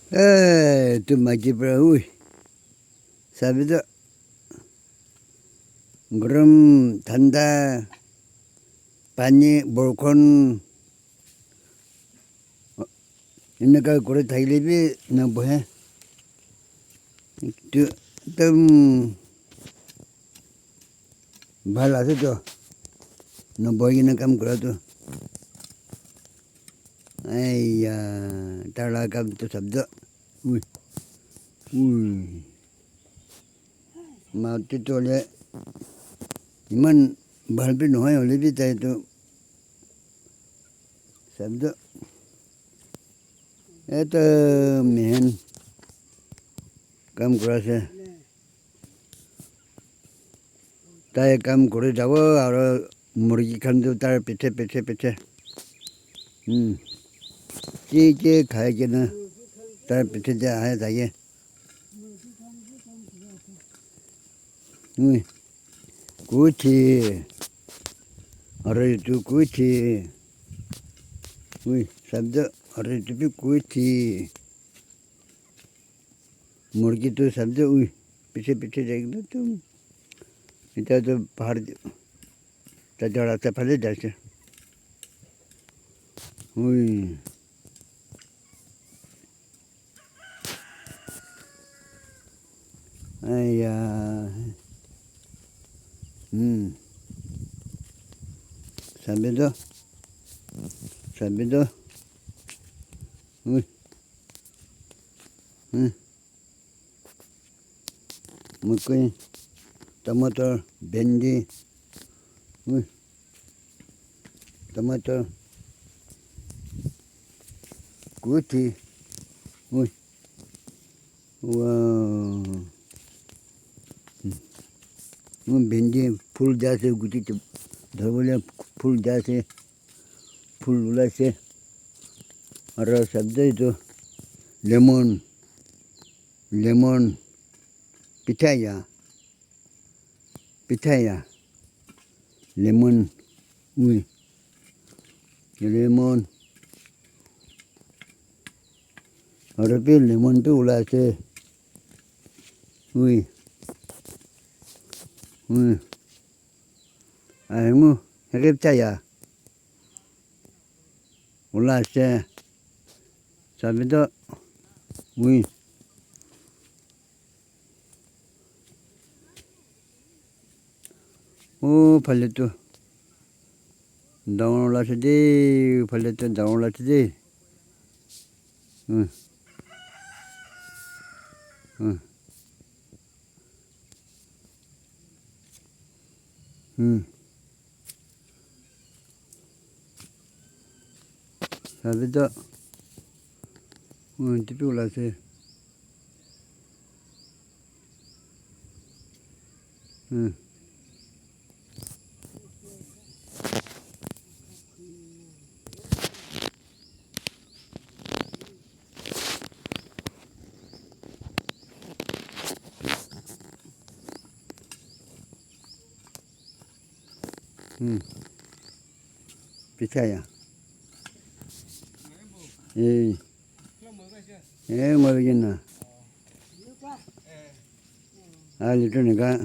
Tu maji perahui. Sabida gram thanda pani borkon ini ka kore thaili bi na bohe. Tu bhala se to na bohi na kam kora tu. Ai ya tala kam tu sabda. Ui. Ui. Ma tu to le iman balbi no hai ole bi tai to sabda. Eta men kam kora se. Tai kam kore jawo aro murgi khan tu tar piche. Che khai ke na tar piche ja hai ta ye. Kuchi. Are tu kuchi. Sabda are tu bi kuchi. Murgi tu sabda piche जाएगा तुम इधर तो बाहर जड़ा से पहले जाते आया sabido mukui tomato bendi tomato guti wow bendi फूल जैसे गुटी धरवले फूल जैसे फूल उलासे और शब्द तो लेमन पिठाया लेमन लेमन और फिर लेमन पे उलासे 아이고 해ገብ자야 올라왔어 잡이도 우이 오 팔레트 다운 올라왔지 팔레트 다운 올라왔지 sabida tipi ulase pichaya mau begini itu nih kak